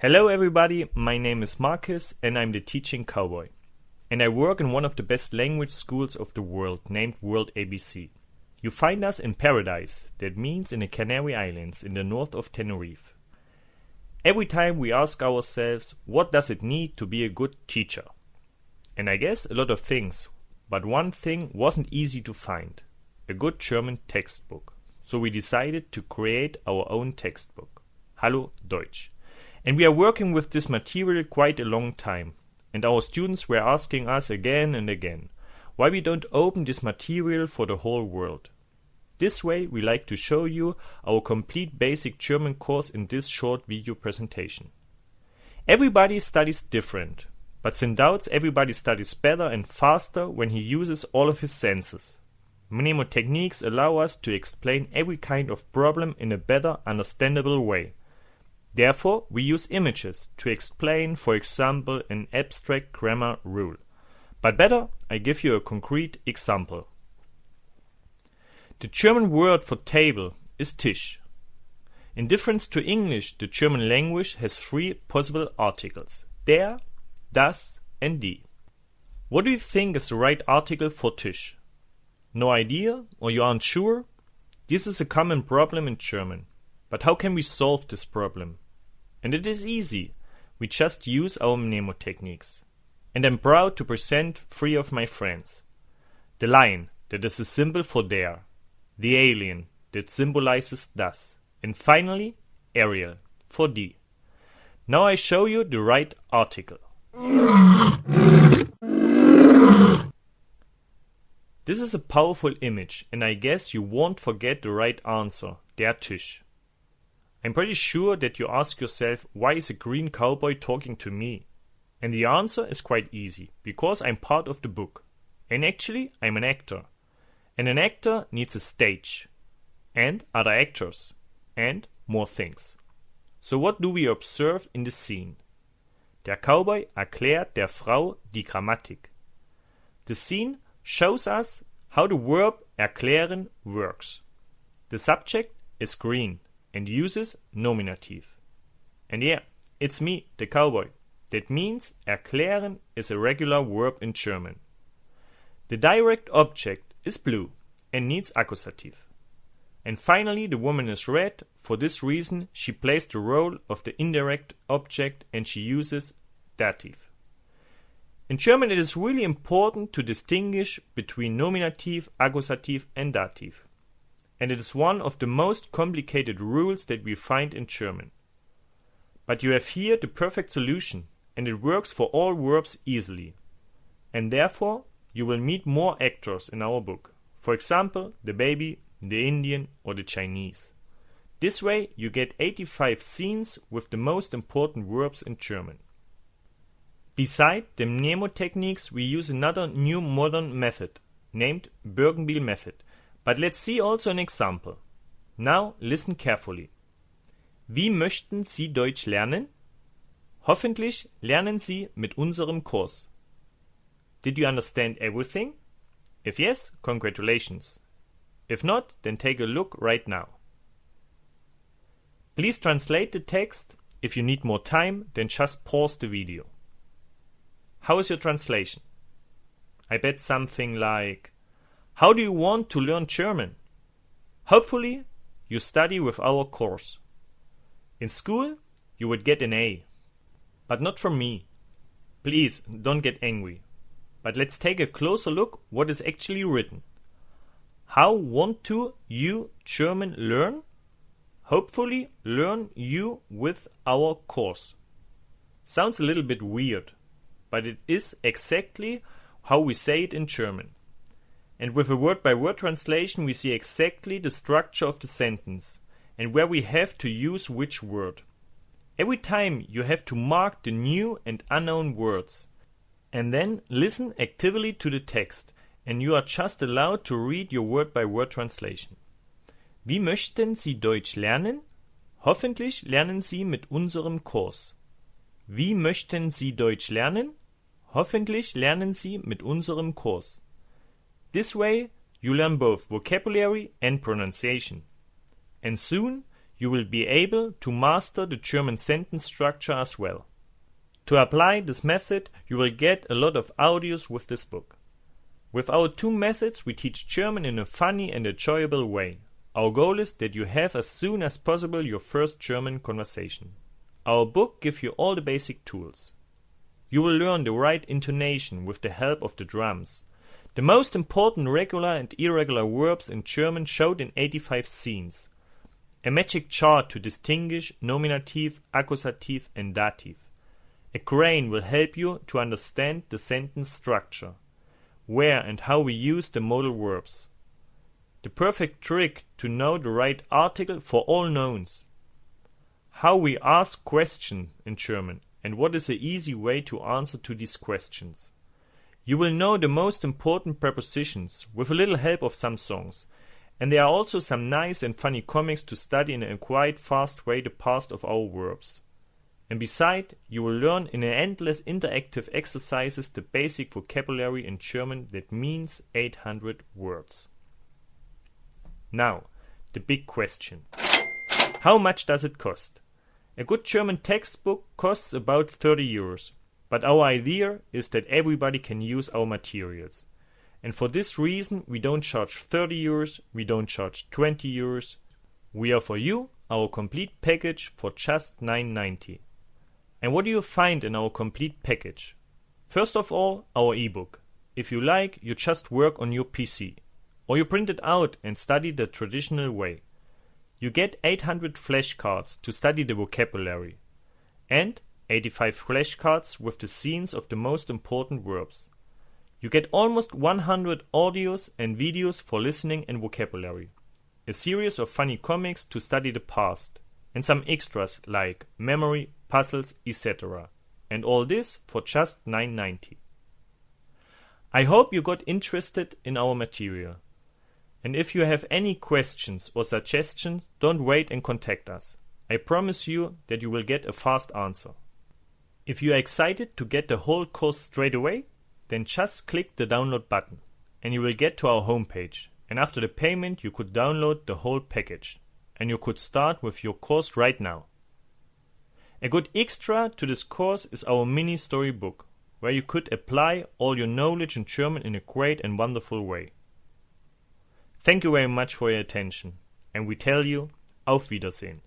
Hello everybody, my name is Marcus and I'm the teaching cowboy. And I work in one of the best language schools of the world, named World ABC. You find us in paradise, that means in the Canary Islands in the north of Tenerife. Every time we ask ourselves, what does it need to be a good teacher? And I guess a lot of things, but one thing wasn't easy to find, a good German textbook. So we decided to create our own textbook, Hallo, Deutsch. And we are working with this material quite a long time. And our students were asking us again and again, why we don't open this material for the whole world. This way we like to show you our complete basic German course in this short video presentation. Everybody studies different, but in doubts everybody studies better and faster when he uses all of his senses. Nemo Techniques allow us to explain every kind of problem in a better, understandable way. Therefore, we use images to explain, for example, an abstract grammar rule. But better, I give you a concrete example. The German word for table is Tisch. In difference to English, the German language has three possible articles: der, das, and die. What do you think is the right article for Tisch? No idea, or you aren't sure? This is a common problem in German. But how can we solve this problem? And it is easy. We just use our Nemo Techniques. And I'm proud to present three of my friends. The lion, that is a symbol for der. The alien, that symbolizes das. And finally, Ariel, for die. Now I show you the right article. This is a powerful image, and I guess you won't forget the right answer, der Tisch. I'm pretty sure that you ask yourself, why is a green cowboy talking to me? And the answer is quite easy, because I'm part of the book. And actually, I'm an actor. And an actor needs a stage. And other actors. And more things. So what do we observe in the scene? Der Cowboy erklärt der Frau die Grammatik. The scene shows us how the verb erklären works. The subject is green and uses nominative. And yeah, it's me, the cowboy. That means erklären is a regular verb in German. The direct object is blue and needs accusative. And finally, the woman is red. For this reason, she plays the role of the indirect object and she uses dative. In German, it is really important to distinguish between nominative, accusative, and dative. And it is one of the most complicated rules that we find in German. But you have here the perfect solution, and it works for all verbs easily. And therefore, you will meet more actors in our book. For example, the baby, the Indian, or the Chinese. This way, you get 85 scenes with the most important verbs in German. Beside the Nemo Techniques, we use another new modern method, named Bergenbill Method. But let's see also an example. Now listen carefully. Wie möchten Sie Deutsch lernen? Hoffentlich lernen Sie mit unserem Kurs. Did you understand everything? If yes, congratulations. If not, then take a look right now. Please translate the text. If you need more time, then just pause the video. How is your translation? I bet something like, how do you want to learn German? Hopefully, you study with our course. In school, you would get an A. But not from me. Please, don't get angry. But let's take a closer look what is actually written. How want to you German learn? Hopefully, learn you with our course. Sounds a little bit weird, but it is exactly how we say it in German. And with a word-by-word translation, we see exactly the structure of the sentence and where we have to use which word. Every time you have to mark the new and unknown words. And then listen actively to the text and you are just allowed to read your word-by-word translation. Wie möchten Sie Deutsch lernen? Hoffentlich lernen Sie mit unserem Kurs. Wie möchten Sie Deutsch lernen? Hoffentlich lernen Sie mit unserem Kurs. This way, you learn both vocabulary and pronunciation. And soon, you will be able to master the German sentence structure as well. To apply this method, you will get a lot of audios with this book. With our two methods, we teach German in a funny and enjoyable way. Our goal is that you have as soon as possible your first German conversation. Our book gives you all the basic tools. You will learn the right intonation with the help of the drums. The most important regular and irregular verbs in German showed in 85 scenes. A magic chart to distinguish nominative, accusative and dative. A crane will help you to understand the sentence structure, where and how we use the modal verbs. The perfect trick to know the right article for all nouns. How we ask questions in German and what is the easy way to answer to these questions. You will know the most important prepositions with a little help of some songs. And there are also some nice and funny comics to study in a quite fast way the past of our verbs. And beside, you will learn in an endless interactive exercises the basic vocabulary in German that means 800 words. Now, the big question. How much does it cost? A good German textbook costs about 30 euros, but our idea is that everybody can use our materials. And for this reason, we don't charge 30 euros, we don't charge 20 euros. We offer you our complete package for just 9,90. And what do you find in our complete package? First of all, our ebook. If you like, you just work on your PC. Or you print it out and study the traditional way. You get 800 flashcards to study the vocabulary. And 85 flashcards with the scenes of the most important verbs. You get almost 100 audios and videos for listening and vocabulary. A series of funny comics to study the past. And some extras like memory, puzzles, etc. And all this for just 9,90. I hope you got interested in our material. And if you have any questions or suggestions, don't wait and contact us. I promise you that you will get a fast answer. If you are excited to get the whole course straight away, then just click the download button and you will get to our homepage. And after the payment, you could download the whole package and you could start with your course right now. A good extra to this course is our mini story book, where you could apply all your knowledge in German in a great and wonderful way. Thank you very much for your attention, and we tell you, auf Wiedersehen.